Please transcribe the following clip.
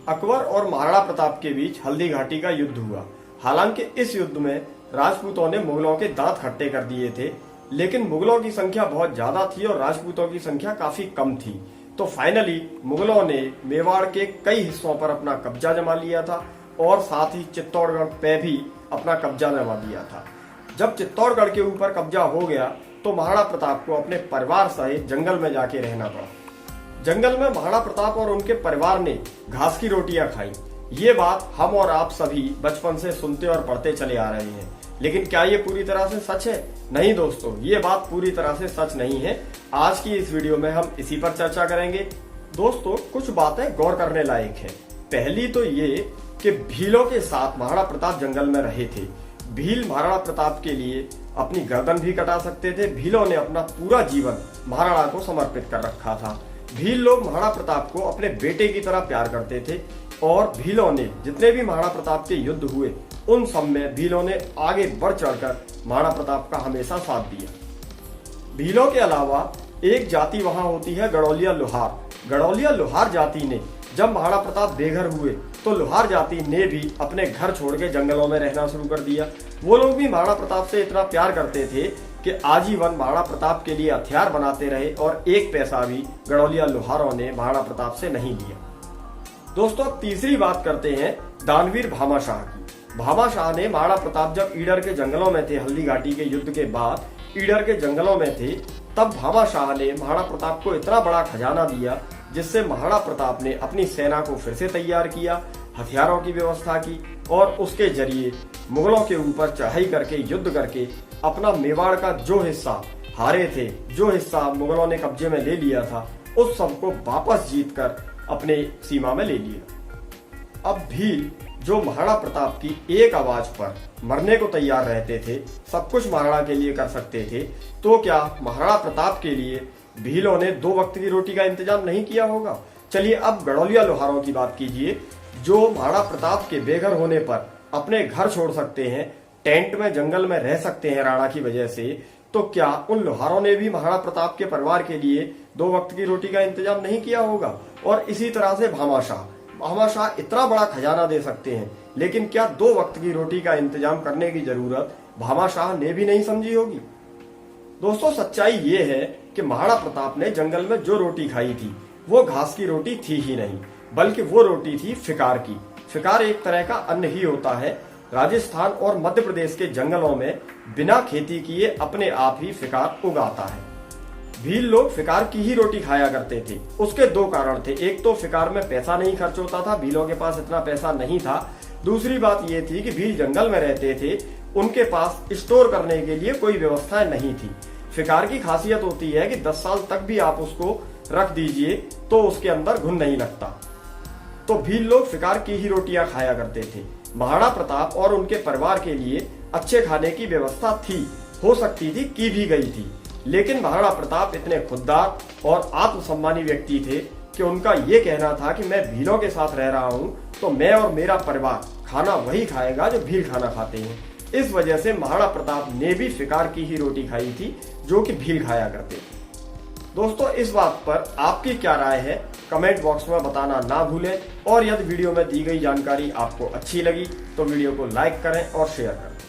अकबर और महाराणा प्रताप के बीच हल्दी घाटी का युद्ध हुआ। हालांकि इस युद्ध में राजपूतों ने मुगलों के दांत खट्टे कर दिए थे, लेकिन मुगलों की संख्या बहुत ज्यादा थी और राजपूतों की संख्या काफी कम थी। तो फाइनली मुगलों ने मेवाड़ के कई हिस्सों पर अपना कब्जा जमा लिया था और साथ ही चित्तौड़गढ़ पे भी अपना कब्जा जमा दिया था। जब चित्तौड़गढ़ के ऊपर कब्जा हो गया तो महाराणा प्रताप को अपने परिवार सहित जंगल में जाके रहना पड़ा। जंगल में महाराणा प्रताप और उनके परिवार ने घास की रोटियां खाई। ये बात हम और आप सभी बचपन से सुनते और पढ़ते चले आ रहे हैं, लेकिन क्या ये पूरी तरह से सच है? नहीं दोस्तों, ये बात पूरी तरह से सच नहीं है। आज की इस वीडियो में हम इसी पर चर्चा करेंगे। दोस्तों, कुछ बातें गौर करने लायक है। पहली तो ये कि भीलों के साथ महाराणा प्रताप जंगल में रहे थे। भील महाराणा प्रताप के लिए अपनी गर्दन भी कटा सकते थे। भीलों ने अपना पूरा जीवन महाराणा को समर्पित कर रखा था। भील लोग महाराणा प्रताप को अपने बेटे की तरह प्यार करते थे और भीलों ने जितने भी महाराणा प्रताप के युद्ध हुए उन सब में भीलों ने आगे बढ़ चढ़कर महाराणा प्रताप का हमेशा साथ दिया। भीलों के अलावा एक जाति वहां होती है गड़ौलिया लोहार। गड़ौलिया लोहार जाति ने जब महाराणा प्रताप बेघर हुए तो लोहार जाति ने भी अपने घर छोड़ के जंगलों में रहना शुरू कर दिया। वो लोग भी महाराणा प्रताप से इतना प्यार करते थे कि आजीवन महाराणा प्रताप के लिए हथियार बनाते रहे और एक पैसा भी गड़ौलिया लोहारों ने महाराणा प्रताप से नहीं लिया। दोस्तों, तीसरी बात करते हैं दानवीर भामाशाह की। भामाशाह ने महाराणा प्रताप जब ईडर के जंगलों में थे, हल्दी घाटी के युद्ध के बाद ईडर के जंगलों में थे, तब भामाशाह ने महाराणा प्रताप को इतना बड़ा खजाना दिया जिससे महाराणा प्रताप ने अपनी सेना को फिर से तैयार किया, हथियारों की व्यवस्था की और उसके जरिए मुगलों के ऊपर चढ़ाई करके युद्ध करके अपना मेवाड़ का जो हिस्सा हारे थे, जो हिस्सा मुगलों ने कब्जे में ले लिया था, उस सबको वापस जीतकर अपने सीमा में ले लिया। अब भील जो महाराणा प्रताप की एक आवाज पर मरने को तैयार रहते थे, सब कुछ महाराणा के लिए कर सकते थे, तो क्या महाराणा प्रताप के लिए भीलों ने 2 वक्त की रोटी का इंतजाम नहीं किया होगा? चलिए अब गड़ौलिया लोहारों की बात कीजिए, जो महाराणा प्रताप के बेघर होने पर अपने घर छोड़ सकते हैं, टेंट में जंगल में रह सकते हैं राणा की वजह से, तो क्या उन लोहारों ने भी महाराणा प्रताप के परिवार के लिए 2 वक्त की रोटी का इंतजाम नहीं किया होगा? और इसी तरह से भामाशाह इतना बड़ा खजाना दे सकते हैं, लेकिन क्या 2 वक्त की रोटी का इंतजाम करने की जरूरत भामाशाह ने भी नहीं समझी होगी? दोस्तों, सच्चाई ये है कि महाराणा प्रताप ने जंगल में जो रोटी खाई थी वो घास की रोटी थी ही नहीं, बल्कि वो रोटी थी फिकार की। फिकार एक तरह का अन्न ही होता है। राजस्थान और मध्य प्रदेश के जंगलों में बिना खेती किए अपने आप ही फिकार उगाता है। भील लोग फिकार की ही रोटी खाया करते थे। उसके 2 कारण थे। एक तो फिकार में पैसा नहीं खर्च होता था, भीलों के पास इतना पैसा नहीं था। दूसरी बात ये थी कि भील जंगल में रहते थे, उनके पास स्टोर करने के लिए कोई व्यवस्था नहीं थी। फिकार की खासियत होती है कि 10 साल तक भी आप उसको रख दीजिए तो उसके अंदर घुन नहीं लगता। तो भील लोग फिकार की ही रोटियां खाया करते थे। महाराणा प्रताप और उनके परिवार के लिए अच्छे खाने की व्यवस्था थी, हो सकती थी, की भी गई थी, लेकिन महाराणा प्रताप इतने खुददार और आत्मसम्मानी व्यक्ति थे कि उनका ये कहना था कि मैं भीलों के साथ रह रहा हूं तो मैं और मेरा परिवार खाना वही खाएगा जो भील खाना खाते हैं। इस वजह से महाराणा प्रताप ने भी फिकार की ही रोटी खाई थी जो कि भील खाया करते थे। दोस्तों, इस बात पर आपकी क्या राय है कमेंट बॉक्स में बताना ना भूलें और यदि वीडियो में दी गई जानकारी आपको अच्छी लगी तो वीडियो को लाइक करें और शेयर करें।